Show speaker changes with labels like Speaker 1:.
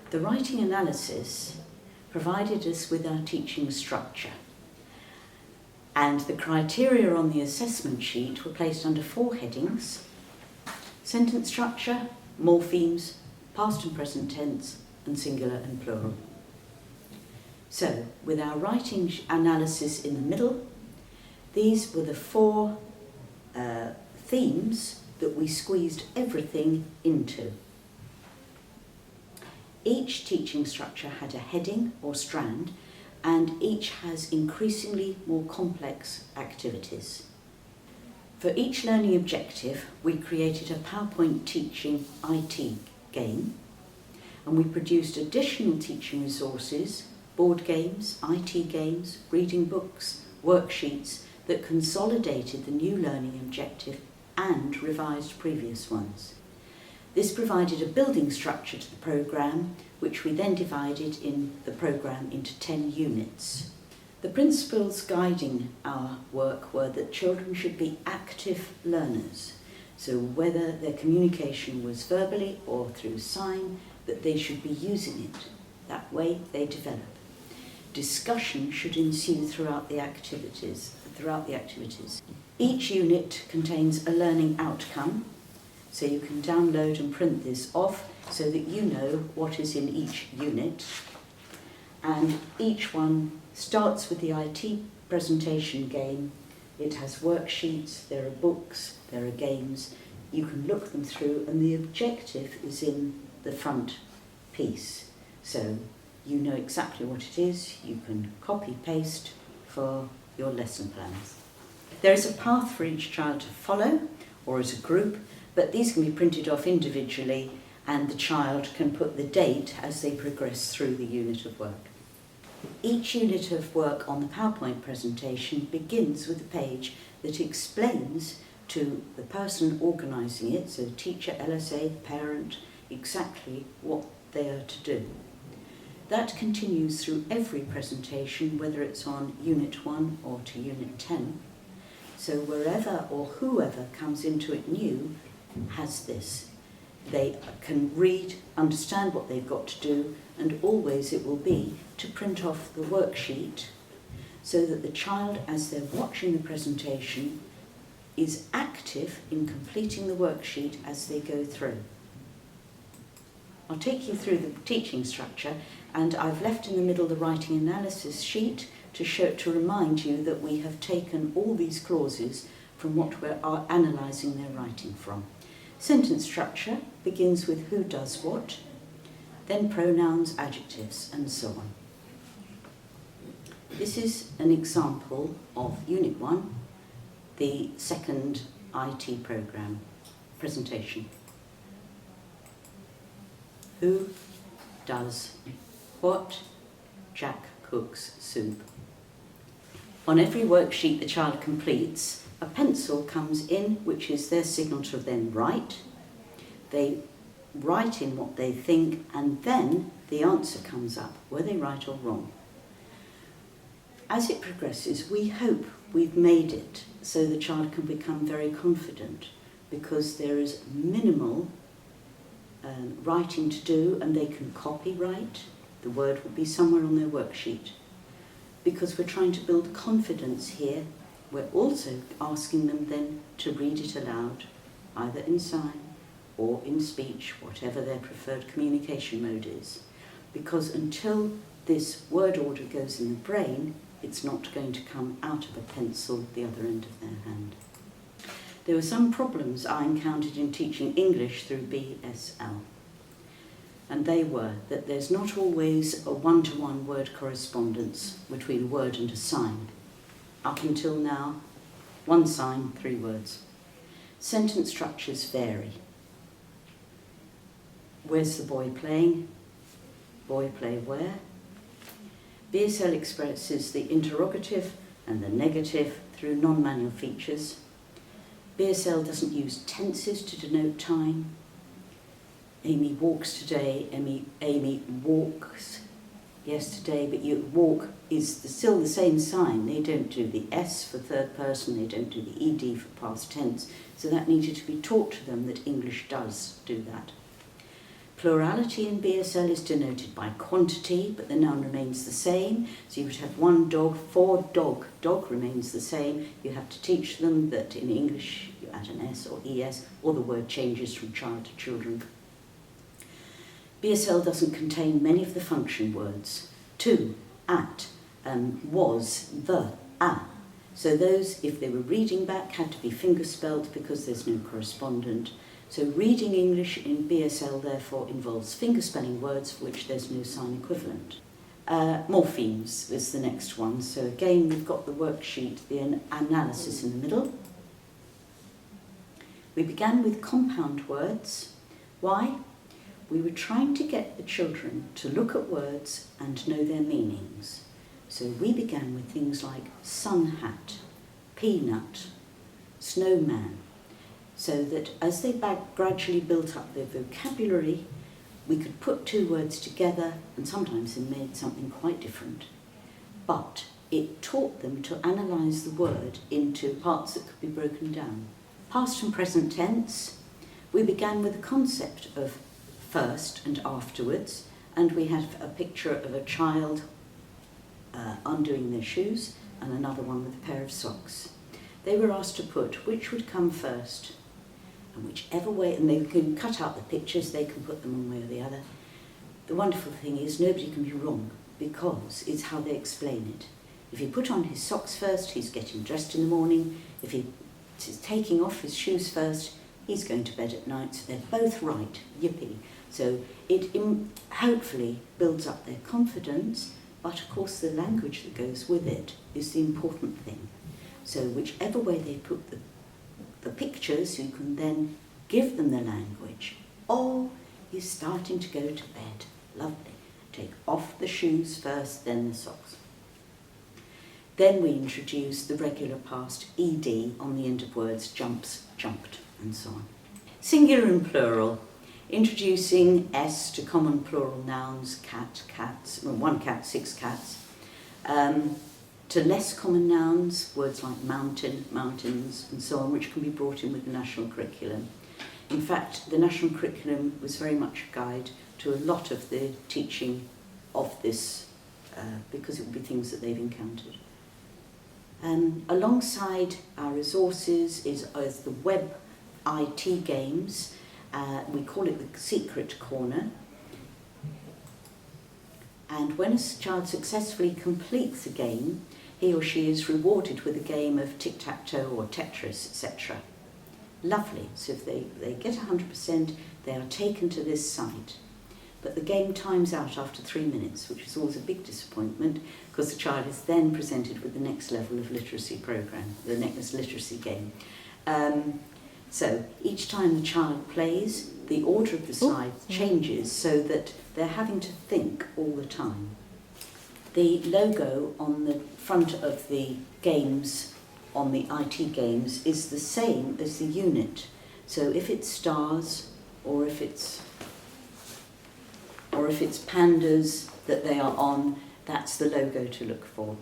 Speaker 1: The writing analysis provided us with our teaching structure, and the criteria on the assessment sheet were placed under 4 headings: sentence structure, morphemes, past and present tense, and singular and plural. So, with our writing analysis in the middle, these were the 4 themes that we squeezed everything into. Each teaching structure had a heading or strand, and each has increasingly more complex activities. For each learning objective, we created a PowerPoint teaching IT game, and we produced additional teaching resources, board games, IT games, reading books, worksheets that consolidated the new learning objective and revised previous ones. This provided a building structure to the programme, which we then divided in the programme into 10 units. The principles guiding our work were that children should be active learners, so whether their communication was verbally or through sign, that they should be using it. That way they develop. Discussion should ensue throughout the activities. Each unit contains a learning outcome, so you can download and print this off so that you know what is in each unit. And each one starts with the IT presentation game. It has worksheets, there are books, there are games. You can look them through, and the objective is in the front piece. So you know exactly what it is. You can copy-paste for your lesson plans. There is a path for each child to follow, or as a group, but these can be printed off individually, and the child can put the date as they progress through the unit of work. Each unit of work on the PowerPoint presentation begins with a page that explains to the person organising it, so teacher, LSA, parent, exactly what they are to do. That continues through every presentation, whether it's on Unit 1 or to Unit 10. So wherever or whoever comes into it new has this. They can read, understand what they've got to do, and always it will be to print off the worksheet so that the child, as they're watching the presentation, is active in completing the worksheet as they go through. I'll take you through the teaching structure, and I've left in the middle the writing analysis sheet to remind you that we have taken all these clauses from what we are analysing their writing from. Sentence structure begins with who does what, then pronouns, adjectives, and so on. This is an example of Unit 1, the second IT programme presentation. Who does what? Jack cooks soup. On every worksheet the child completes, a pencil comes in, which is their signal to then write. They write in what they think, and then the answer comes up, were they right or wrong. As it progresses, we hope we've made it so the child can become very confident, because there is minimal writing to do, and they can copyright. The word will be somewhere on their worksheet. Because we're trying to build confidence here, we're also asking them then to read it aloud, either in sign or in speech, whatever their preferred communication mode is. Because until this word order goes in the brain, it's not going to come out of a pencil the other end of their hand. There were some problems I encountered in teaching English through BSL. And they were that there's not always a one-to-one word correspondence between a word and a sign. Up until now, 1 sign, 3 words. Sentence structures vary. Where's the boy playing? Boy play where? BSL expresses the interrogative and the negative through non-manual features. BSL doesn't use tenses to denote time. Amy walks today, Amy walks yesterday, but walk is still the same sign. They don't do the S for third person, they don't do the ED for past tense, so that needed to be taught to them that English does do that. Plurality in BSL is denoted by quantity, but the noun remains the same. So you would have one dog, 4 dog. Dog remains the same. You have to teach them that in English you add an S or ES, or the word changes from child to children. BSL doesn't contain many of the function words. To, at, was, the, a. So those, if they were reading back, had to be finger spelled because there's no correspondent. So reading English in BSL therefore involves finger spelling words for which there's no sign equivalent. Morphemes is the next one. So again, we've got the worksheet, the analysis in the middle. We began with compound words. Why? We were trying to get the children to look at words and know their meanings. So we began with things like sun hat, peanut, snowman, so that as they gradually built up their vocabulary, we could put 2 words together and sometimes they made something quite different. But it taught them to analyse the word into parts that could be broken down. Past and present tense, we began with the concept of first and afterwards, and we have a picture of a child undoing their shoes and another one with a pair of socks. They were asked to put which would come first, and whichever way, and they can cut out the pictures, they can put them one way or the other. The wonderful thing is nobody can be wrong because it's how they explain it. If he put on his socks first, he's getting dressed in the morning. If he's taking off his shoes first, he's going to bed at night. So they're both right, yippee. So it hopefully builds up their confidence, but of course the language that goes with it is the important thing. So whichever way they put the pictures, you can then give them the language. Oh, he's starting to go to bed. Lovely. Take off the shoes first, then the socks. Then we introduce the regular past ed on the end of words, jumps, jumped, and so on. Singular and plural. Introducing S to common plural nouns, cat, cats, well, 1 cat, 6 cats. To less common nouns, words like mountain, mountains, and so on, which can be brought in with the national curriculum. In fact, the national curriculum was very much a guide to a lot of the teaching of this, because it would be things that they've encountered. Alongside our resources is the web IT games. We call it the secret corner. And when a child successfully completes a game, he or she is rewarded with a game of tic-tac-toe or Tetris, etc. Lovely. So if they get 100%, they are taken to this site. But the game times out after 3 minutes, which is always a big disappointment, because the child is then presented with the next level of literacy programme, the next literacy game. So each time the child plays, the order of the slide changes so that they're having to think all the time. The logo on the front of the games, on the IT games, is the same as the unit. So if it's stars or if it's pandas that they are on, that's the logo to look for.